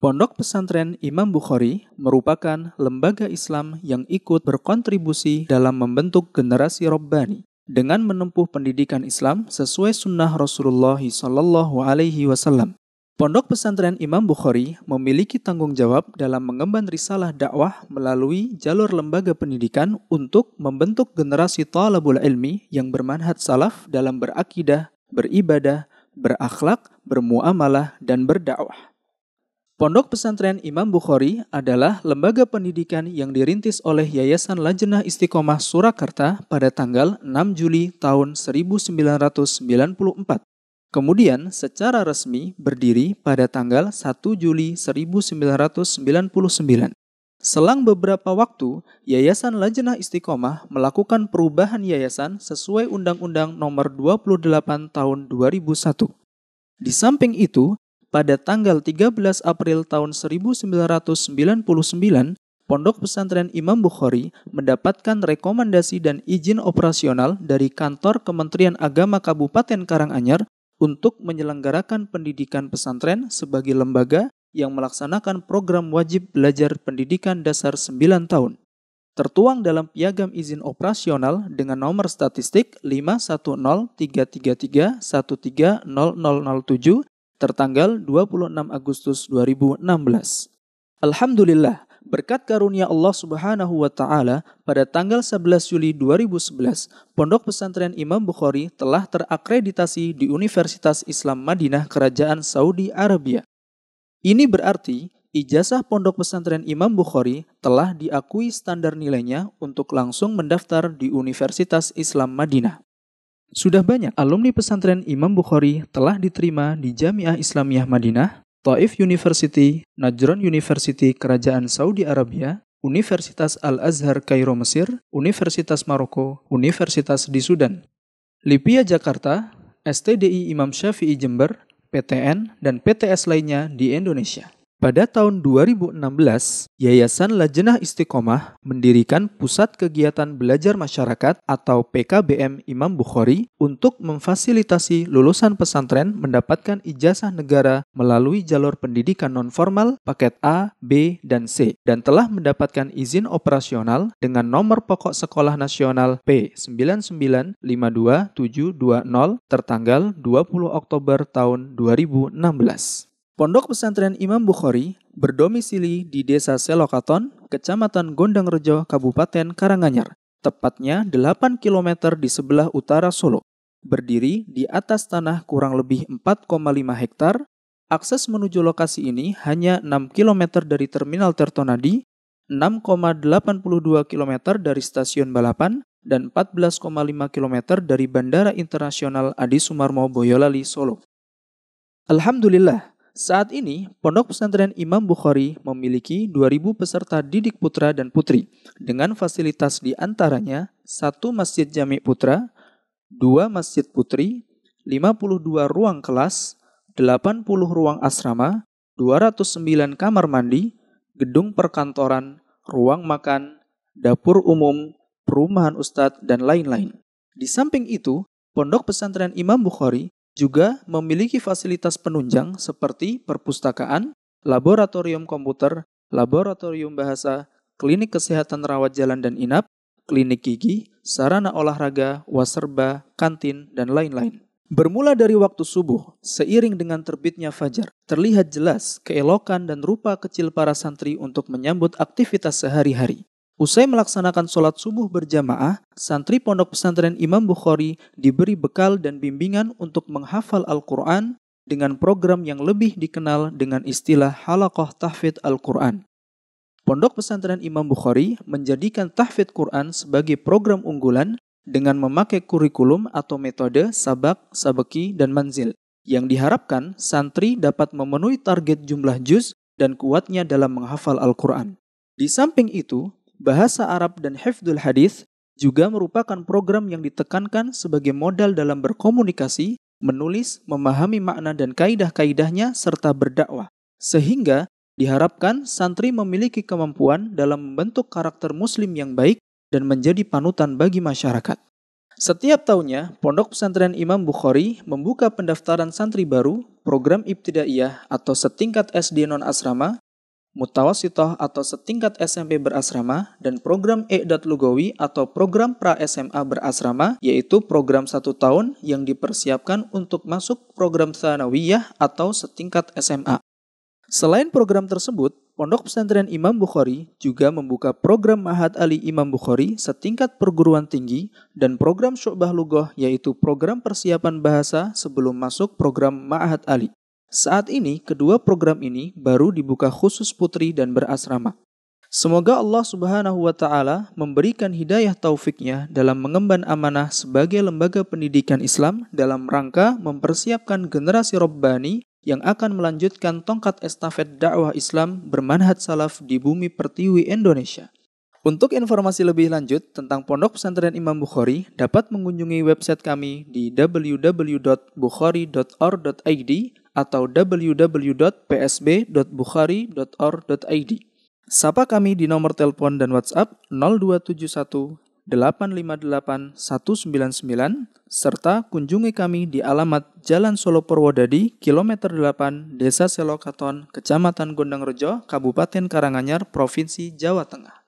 Pondok Pesantren Imam Bukhari merupakan lembaga Islam yang ikut berkontribusi dalam membentuk generasi Rabbani dengan menempuh pendidikan Islam sesuai sunnah Rasulullah SAW. Pondok Pesantren Imam Bukhari memiliki tanggung jawab dalam mengemban risalah dakwah melalui jalur lembaga pendidikan untuk membentuk generasi thalabul ilmi yang bermanhaj salaf dalam berakidah, beribadah, berakhlak, bermuamalah, dan berdakwah. Pondok Pesantren Imam Bukhari adalah lembaga pendidikan yang dirintis oleh Yayasan Lajnah Istiqomah Surakarta pada tanggal 6 Juli tahun 1994. Kemudian secara resmi berdiri pada tanggal 1 Juli 1999. Selang beberapa waktu, Yayasan Lajnah Istiqomah melakukan perubahan yayasan sesuai Undang-Undang Nomor 28 Tahun 2001. Di samping itu, pada tanggal 13 April tahun 1999, Pondok Pesantren Imam Bukhari mendapatkan rekomendasi dan izin operasional dari Kantor Kementerian Agama Kabupaten Karanganyar untuk menyelenggarakan pendidikan pesantren sebagai lembaga yang melaksanakan program wajib belajar pendidikan dasar 9 tahun. Tertuang dalam Piagam Izin Operasional dengan nomor statistik 5103331300007 tertanggal 26 Agustus 2016. Alhamdulillah, berkat karunia Allah Subhanahu wa Ta'ala, pada tanggal 11 Juli 2011, Pondok Pesantren Imam Bukhari telah terakreditasi di Universitas Islam Madinah Kerajaan Saudi Arabia. Ini berarti ijazah Pondok Pesantren Imam Bukhari telah diakui standar nilainya untuk langsung mendaftar di Universitas Islam Madinah. Sudah banyak alumni pesantren Imam Bukhari telah diterima di Jamiah Islamiyah Madinah, Taif University, Najran University Kerajaan Saudi Arabia, Universitas Al-Azhar Kairo Mesir, Universitas Maroko, Universitas di Sudan, Lipia Jakarta, STDI Imam Syafi'i Jember, PTN, dan PTS lainnya di Indonesia. Pada tahun 2016, Yayasan Lajnah Istiqomah mendirikan Pusat Kegiatan Belajar Masyarakat atau PKBM Imam Bukhari untuk memfasilitasi lulusan pesantren mendapatkan ijazah negara melalui jalur pendidikan nonformal paket A, B, dan C, dan telah mendapatkan izin operasional dengan nomor pokok sekolah nasional P9952720 tertanggal 20 Oktober tahun 2016. Pondok Pesantren Imam Bukhari berdomisili di Desa Selokaton, Kecamatan Gondangrejo, Kabupaten Karanganyar, tepatnya 8 km di sebelah utara Solo. Berdiri di atas tanah kurang lebih 4,5 hektar, akses menuju lokasi ini hanya 6 km dari Terminal Tirtonadi, 6,82 km dari Stasiun Balapan, dan 14,5 km dari Bandara Internasional Adi Sumarmo Boyolali, Solo. Alhamdulillah, saat ini, Pondok Pesantren Imam Bukhari memiliki 2.000 peserta didik putra dan putri dengan fasilitas di antaranya 1 masjid jami putra, 2 masjid putri, 52 ruang kelas, 80 ruang asrama, 209 kamar mandi, gedung perkantoran, ruang makan, dapur umum, perumahan ustadz, dan lain-lain. Di samping itu, Pondok Pesantren Imam Bukhari juga memiliki fasilitas penunjang seperti perpustakaan, laboratorium komputer, laboratorium bahasa, klinik kesehatan rawat jalan dan inap, klinik gigi, sarana olahraga, waserba, kantin, dan lain-lain. Bermula dari waktu subuh, seiring dengan terbitnya fajar, terlihat jelas keelokan dan rupa kecil para santri untuk menyambut aktivitas sehari-hari. Usai melaksanakan sholat subuh berjamaah, santri Pondok Pesantren Imam Bukhari diberi bekal dan bimbingan untuk menghafal Al-Quran dengan program yang lebih dikenal dengan istilah Halaqah Tahfidz Al-Quran. Pondok Pesantren Imam Bukhari menjadikan tahfidz Quran sebagai program unggulan dengan memakai kurikulum atau metode sabak, sabeki, dan manzil, yang diharapkan santri dapat memenuhi target jumlah juz dan kuatnya dalam menghafal Al-Quran. Di samping itu, bahasa Arab dan hifdzul hadis juga merupakan program yang ditekankan sebagai modal dalam berkomunikasi, menulis, memahami makna dan kaidah-kaidahnya, serta berdakwah. Sehingga diharapkan santri memiliki kemampuan dalam membentuk karakter muslim yang baik dan menjadi panutan bagi masyarakat. Setiap tahunnya, Pondok Pesantren Imam Bukhari membuka pendaftaran santri baru, program ibtidaiyah atau setingkat SD non-asrama, mutawasitoh atau setingkat SMP berasrama, dan program I'dad Lugawi atau program pra-SMA berasrama, yaitu program 1 tahun yang dipersiapkan untuk masuk program tsanawiyah atau setingkat SMA. Selain program tersebut, Pondok Pesantren Imam Bukhari juga membuka program Ma'had Ali Imam Bukhari setingkat perguruan tinggi dan program Syu'bah Lughah, yaitu program persiapan bahasa sebelum masuk program Ma'had Ali. Saat ini, kedua program ini baru dibuka khusus putri dan berasrama. Semoga Allah Subhanahu wa Ta'ala memberikan hidayah taufiknya dalam mengemban amanah sebagai lembaga pendidikan Islam dalam rangka mempersiapkan generasi Rabbani yang akan melanjutkan tongkat estafet dakwah Islam bermanhaj salaf di bumi pertiwi Indonesia. Untuk informasi lebih lanjut tentang Pondok Pesantren Imam Bukhari dapat mengunjungi website kami di www.bukhari.or.id atau www.psb.bukhari.or.id. Sapa kami di nomor telepon dan WhatsApp 0271 858 199 serta kunjungi kami di alamat Jalan Solo Purwodadi, kilometer 8, Desa Selokaton, Kecamatan Gondangrejo, Kabupaten Karanganyar, Provinsi Jawa Tengah.